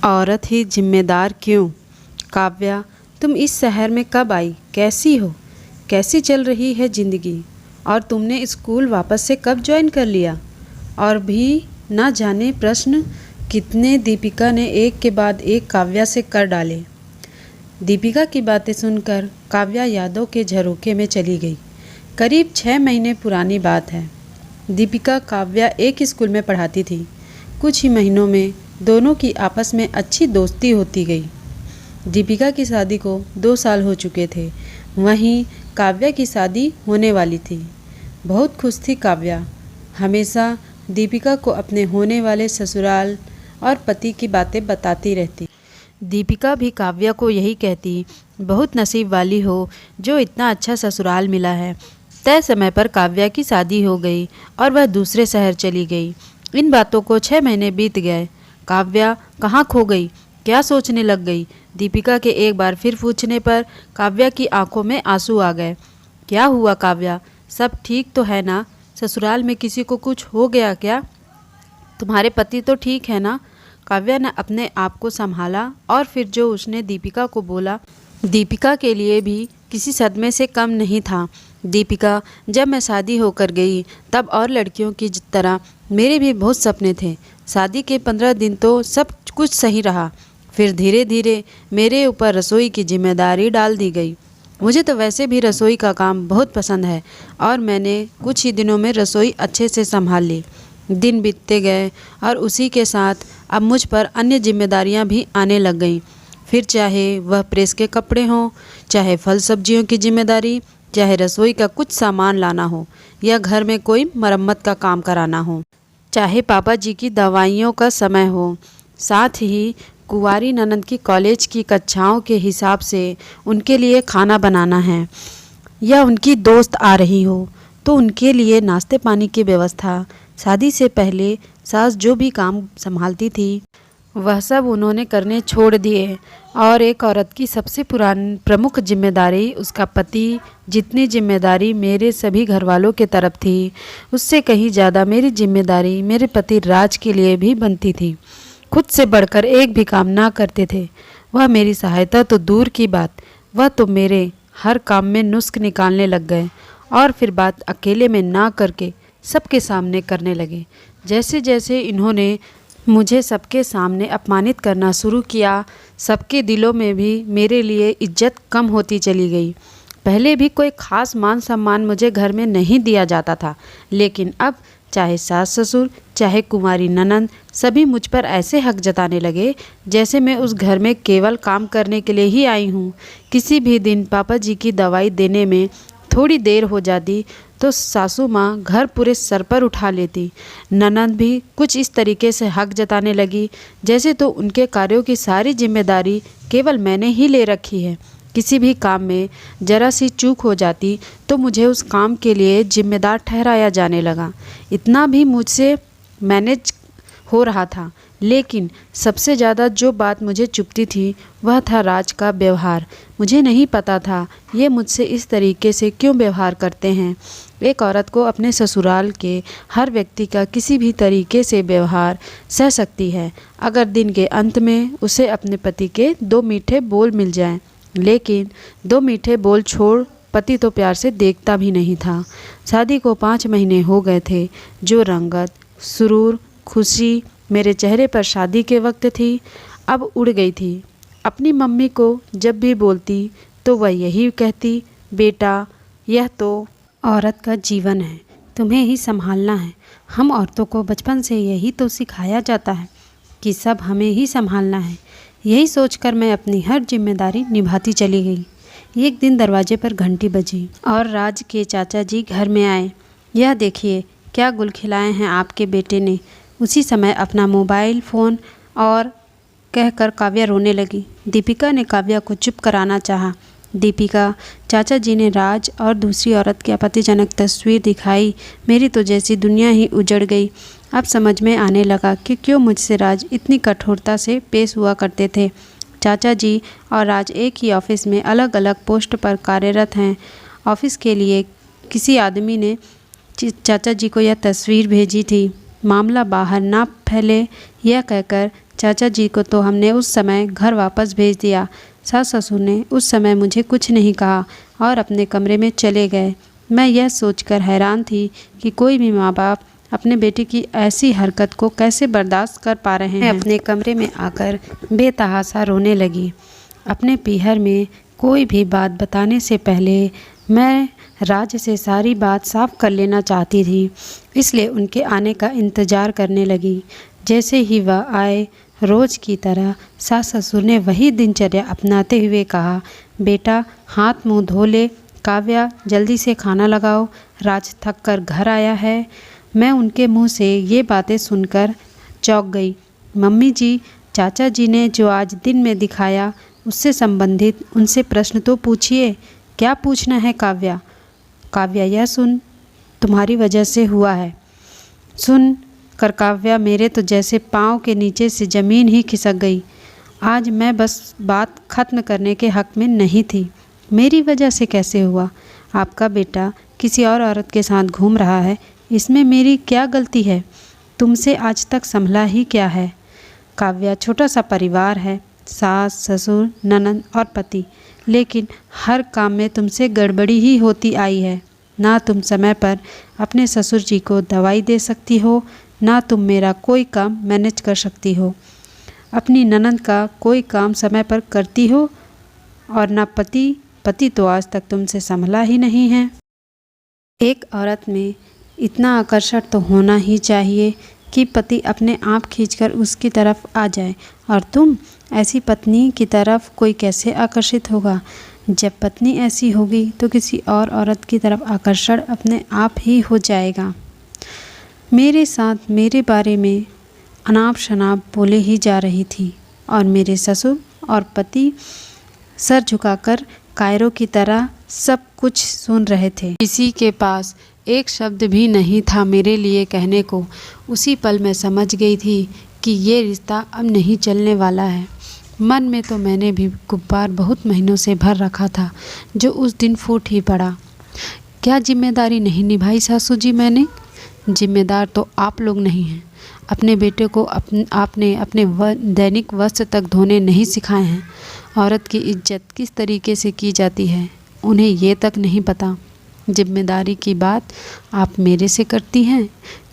औरत ही जिम्मेदार क्यों? काव्या, तुम इस शहर में कब आई? कैसी हो? कैसी चल रही है ज़िंदगी? और तुमने स्कूल वापस से कब ज्वाइन कर लिया? और भी ना जाने प्रश्न कितने दीपिका ने एक के बाद एक काव्या से कर डाले। दीपिका की बातें सुनकर काव्या यादों के झरोखे में चली गई। करीब 6 महीने पुरानी बात है। दीपिका काव्या एक स्कूल में पढ़ाती थी। कुछ ही महीनों में दोनों की आपस में अच्छी दोस्ती होती गई। दीपिका की शादी को 2 साल हो चुके थे। वहीं काव्या की शादी होने वाली थी। बहुत खुश थी काव्या। हमेशा दीपिका को अपने होने वाले ससुराल और पति की बातें बताती रहती। दीपिका भी काव्या को यही कहती, बहुत नसीब वाली हो जो इतना अच्छा ससुराल मिला है। तय समय पर काव्या की शादी हो गई और वह दूसरे शहर चली गई। इन बातों को 6 महीने बीत गए। काव्या कहाँ खो गई? क्या सोचने लग गई? दीपिका के एक बार फिर पूछने पर काव्या की आंखों में आंसू आ गए। क्या हुआ काव्या? सब ठीक तो है ना? ससुराल में किसी को कुछ हो गया क्या? तुम्हारे पति तो ठीक है ना? काव्या ने अपने आप को संभाला और फिर जो उसने दीपिका को बोला, दीपिका के लिए भी किसी सदमे से कम नहीं था। दीपिका, जब मैं शादी होकर गई तब और लड़कियों की तरह मेरे भी बहुत सपने थे। शादी के 15 दिन तो सब कुछ सही रहा। फिर धीरे धीरे मेरे ऊपर रसोई की जिम्मेदारी डाल दी गई। मुझे तो वैसे भी रसोई का काम बहुत पसंद है और मैंने कुछ ही दिनों में रसोई अच्छे से संभाल ली। दिन बीतते गए और उसी के साथ अब मुझ पर अन्य जिम्मेदारियां भी आने लग गईं। फिर चाहे वह प्रेस के कपड़े हों, चाहे फल सब्जियों की जिम्मेदारी, चाहे रसोई का कुछ सामान लाना हो या घर में कोई मरम्मत का काम कराना हो, चाहे पापा जी की दवाइयों का समय हो। साथ ही कुंवारी ननद की कॉलेज की कक्षाओं के हिसाब से उनके लिए खाना बनाना है, या उनकी दोस्त आ रही हो तो उनके लिए नाश्ते पानी की व्यवस्था। शादी से पहले सास जो भी काम संभालती थी वह सब उन्होंने करने छोड़ दिए और एक औरत की सबसे प्रमुख जिम्मेदारी उसका पति। जितनी जिम्मेदारी मेरे सभी घर वालों के तरफ थी, उससे कहीं ज़्यादा मेरी जिम्मेदारी मेरे पति राज के लिए भी बनती थी। खुद से बढ़कर एक भी काम ना करते थे। वह मेरी सहायता तो दूर की बात, वह तो मेरे हर काम में नुस्ख निकालने लग गए और फिर बात अकेले में ना करके सबके सामने करने लगे। जैसे जैसे इन्होंने मुझे सबके सामने अपमानित करना शुरू किया, सबके दिलों में भी मेरे लिए इज्जत कम होती चली गई। पहले भी कोई खास मान सम्मान मुझे घर में नहीं दिया जाता था, लेकिन अब चाहे सास ससुर चाहे कुंवारी ननंद सभी मुझ पर ऐसे हक जताने लगे जैसे मैं उस घर में केवल काम करने के लिए ही आई हूँ। किसी भी दिन पापा जी की दवाई देने में थोड़ी देर हो जाती तो सासू माँ घर पूरे सर पर उठा लेती। ननंद भी कुछ इस तरीके से हक जताने लगी जैसे तो उनके कार्यों की सारी जिम्मेदारी केवल मैंने ही ले रखी है। किसी भी काम में जरा सी चूक हो जाती तो मुझे उस काम के लिए जिम्मेदार ठहराया जाने लगा। इतना भी मुझसे मैनेज हो रहा था, लेकिन सबसे ज़्यादा जो बात मुझे चुभती थी वह था राज का व्यवहार। मुझे नहीं पता था ये मुझसे इस तरीके से क्यों व्यवहार करते हैं। एक औरत को अपने ससुराल के हर व्यक्ति का किसी भी तरीके से व्यवहार सह सकती है अगर दिन के अंत में उसे अपने पति के 2 मीठे बोल मिल जाएं, लेकिन 2 मीठे बोल छोड़ पति तो प्यार से देखता भी नहीं था। शादी को 5 महीने हो गए थे। जो रंगत, सुरूर, खुशी मेरे चेहरे पर शादी के वक्त थी अब उड़ गई थी। अपनी मम्मी को जब भी बोलती तो वह यही कहती, बेटा यह तो औरत का जीवन है, तुम्हें ही संभालना है। हम औरतों को बचपन से यही तो सिखाया जाता है कि सब हमें ही संभालना है। यही सोचकर मैं अपनी हर जिम्मेदारी निभाती चली गई। एक दिन दरवाजे पर घंटी बजी और राज के चाचा जी घर में आए। यह देखिए क्या गुल खिलाए हैं आपके बेटे ने। उसी समय अपना मोबाइल फ़ोन और कहकर काव्या रोने लगी। दीपिका ने काव्या को चुप कराना चाहा। दीपिका, चाचा जी ने राज और दूसरी औरत की आपत्तिजनक तस्वीर दिखाई। मेरी तो जैसी दुनिया ही उजड़ गई। अब समझ में आने लगा कि क्यों मुझसे राज इतनी कठोरता से पेश हुआ करते थे। चाचा जी और राज एक ही ऑफिस में अलग अलग पोस्ट पर कार्यरत हैं। ऑफिस के लिए किसी आदमी ने चाचा जी को यह तस्वीर भेजी थी। मामला बाहर ना फैले यह कहकर चाचा जी को तो हमने उस समय घर वापस भेज दिया। सास ससुर ने उस समय मुझे कुछ नहीं कहा और अपने कमरे में चले गए। मैं यह सोचकर हैरान थी कि कोई भी माँ बाप अपने बेटे की ऐसी हरकत को कैसे बर्दाश्त कर पा रहे हैं। मैं अपने कमरे में आकर बेतहासा रोने लगी। अपने पीहर में कोई भी बात बताने से पहले मैं राज से सारी बात साफ कर लेना चाहती थी, इसलिए उनके आने का इंतज़ार करने लगी। जैसे ही वह आए, रोज़ की तरह सास ससुर ने वही दिनचर्या अपनाते हुए कहा, बेटा हाथ मुंह धो ले, काव्या जल्दी से खाना लगाओ, राज थक कर घर आया है। मैं उनके मुंह से ये बातें सुनकर चौंक गई। मम्मी जी, चाचा जी ने जो आज दिन में दिखाया उससे संबंधित उनसे प्रश्न तो पूछिए। क्या पूछना है काव्या? काव्या यह सुन, तुम्हारी वजह से हुआ है। सुन कर काव्या मेरे तो जैसे पाँव के नीचे से ज़मीन ही खिसक गई। आज मैं बस बात ख़त्म करने के हक़ में नहीं थी। मेरी वजह से कैसे हुआ? आपका बेटा किसी और औरत के साथ घूम रहा है, इसमें मेरी क्या गलती है? तुमसे आज तक संभला ही क्या है? काव्या छोटा सा परिवार है, सास ससुर ननद और पति, लेकिन हर काम में तुमसे गड़बड़ी ही होती आई है। ना तुम समय पर अपने ससुर जी को दवाई दे सकती हो, ना तुम मेरा कोई काम मैनेज कर सकती हो, अपनी ननद का कोई काम समय पर करती हो, और ना पति तो आज तक तुमसे संभला ही नहीं है। एक औरत में इतना आकर्षण तो होना ही चाहिए कि पति अपने आप खींचकर उसकी तरफ आ जाए, और तुम ऐसी पत्नी की तरफ कोई कैसे आकर्षित होगा? जब पत्नी ऐसी होगी तो किसी और औरत की तरफ आकर्षण अपने आप ही हो जाएगा। मेरे साथ मेरे बारे में अनाप शनाप बोले ही जा रही थी, और मेरे ससुर और पति सर झुकाकर कायरों की तरह सब कुछ सुन रहे थे। किसी के पास एक शब्द भी नहीं था मेरे लिए कहने को। उसी पल मैं समझ गई थी कि ये रिश्ता अब नहीं चलने वाला है। मन में तो मैंने भी गुब्बार बहुत महीनों से भर रखा था, जो उस दिन फूट ही पड़ा। क्या जिम्मेदारी नहीं निभाई सासू जी मैंने? जिम्मेदार तो आप लोग नहीं हैं। अपने बेटे को आपने अपने दैनिक वस्त्र तक धोने नहीं सिखाए हैं। औरत की इज्जत किस तरीके से की जाती है उन्हें ये तक नहीं पता। जिम्मेदारी की बात आप मेरे से करती हैं।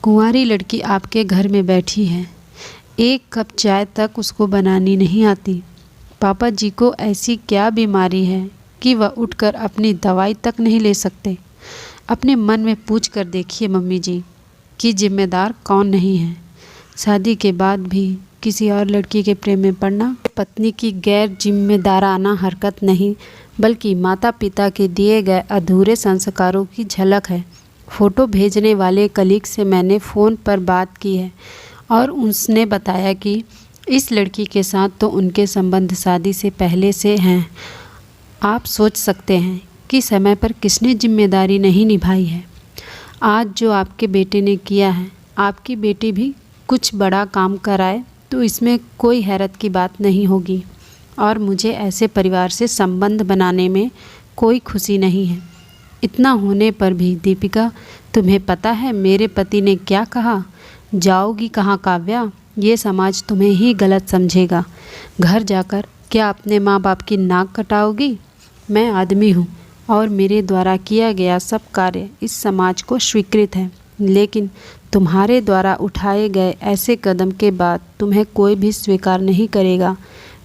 कुंवारी लड़की आपके घर में बैठी है, एक कप चाय तक उसको बनानी नहीं आती। पापा जी को ऐसी क्या बीमारी है कि वह उठकर अपनी दवाई तक नहीं ले सकते? अपने मन में पूछ कर देखिए मम्मी जी कि जिम्मेदार कौन नहीं है। शादी के बाद भी किसी और लड़की के प्रेम में पड़ना पत्नी की गैर जिम्मेदाराना हरकत नहीं, बल्कि माता पिता के दिए गए अधूरे संस्कारों की झलक है। फ़ोटो भेजने वाले कलीग से मैंने फ़ोन पर बात की है, और उसने बताया कि इस लड़की के साथ तो उनके संबंध शादी से पहले से हैं। आप सोच सकते हैं कि समय पर किसने जिम्मेदारी नहीं निभाई है। आज जो आपके बेटे ने किया है, आपकी बेटी भी कुछ बड़ा काम कराए तो इसमें कोई हैरत की बात नहीं होगी, और मुझे ऐसे परिवार से संबंध बनाने में कोई खुशी नहीं है। इतना होने पर भी दीपिका, तुम्हें पता है मेरे पति ने क्या कहा? जाओगी कहाँ काव्या? ये समाज तुम्हें ही गलत समझेगा। घर जाकर क्या अपने माँ बाप की नाक कटाओगी? मैं आदमी हूँ और मेरे द्वारा किया गया सब कार्य इस समाज को स्वीकृत है, लेकिन तुम्हारे द्वारा उठाए गए ऐसे कदम के बाद तुम्हें कोई भी स्वीकार नहीं करेगा।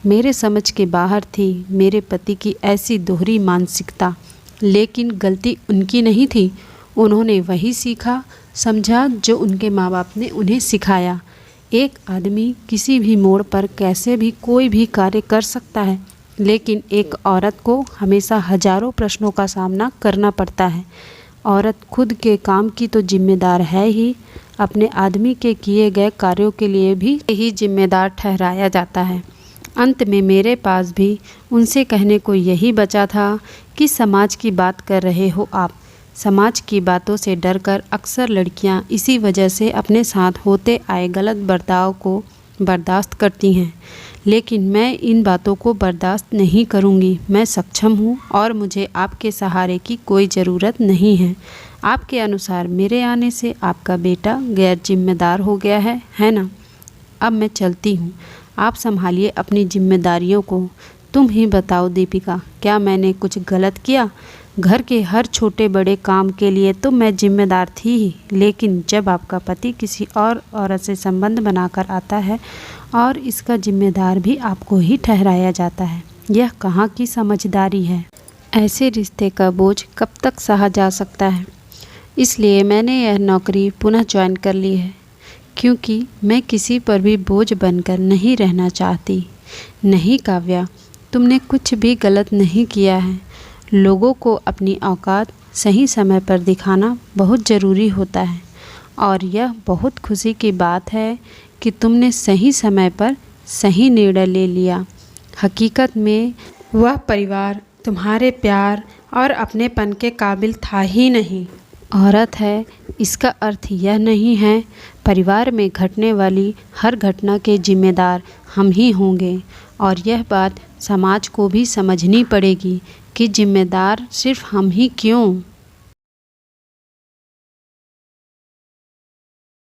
मेरे समझ के बाहर थी मेरे पति की ऐसी दोहरी मानसिकता, लेकिन गलती उनकी नहीं थी। उन्होंने वही सीखा समझा जो उनके माँ बाप ने उन्हें सिखाया। एक आदमी किसी भी मोड़ पर कैसे भी कोई भी कार्य कर सकता है, लेकिन एक औरत को हमेशा हजारों प्रश्नों का सामना करना पड़ता है। औरत खुद के काम की तो जिम्मेदार है ही, अपने आदमी के किए गए कार्यों के लिए भी यही जिम्मेदार ठहराया जाता है। अंत में मेरे पास भी उनसे कहने को यही बचा था कि समाज की बात कर रहे हो आप। समाज की बातों से डरकर अक्सर लड़कियां इसी वजह से अपने साथ होते आए गलत बर्ताव को बर्दाश्त करती हैं, लेकिन मैं इन बातों को बर्दाश्त नहीं करूंगी। मैं सक्षम हूं और मुझे आपके सहारे की कोई ज़रूरत नहीं है। आपके अनुसार मेरे आने से आपका बेटा गैर जिम्मेदार हो गया है ना? अब मैं चलती हूँ। आप संभालिए अपनी जिम्मेदारियों को। तुम ही बताओ दीपिका, क्या मैंने कुछ गलत किया? घर के हर छोटे बड़े काम के लिए तो मैं जिम्मेदार थी ही, लेकिन जब आपका पति किसी और औरत से संबंध बनाकर आता है और इसका जिम्मेदार भी आपको ही ठहराया जाता है, यह कहाँ की समझदारी है? ऐसे रिश्ते का बोझ कब तक सहा जा सकता है? इसलिए मैंने यह नौकरी पुनः ज्वाइन कर ली है, क्योंकि मैं किसी पर भी बोझ बनकर नहीं रहना चाहती। नहीं काव्या, तुमने कुछ भी गलत नहीं किया है। लोगों को अपनी औकात सही समय पर दिखाना बहुत ज़रूरी होता है, और यह बहुत खुशी की बात है कि तुमने सही समय पर सही निर्णय ले लिया। हकीकत में वह परिवार तुम्हारे प्यार और अपनेपन के काबिल था ही नहीं। औरत है, इसका अर्थ यह नहीं है परिवार में घटने वाली हर घटना के जिम्मेदार हम ही होंगे, और यह बात समाज को भी समझनी पड़ेगी कि जिम्मेदार सिर्फ हम ही क्यों,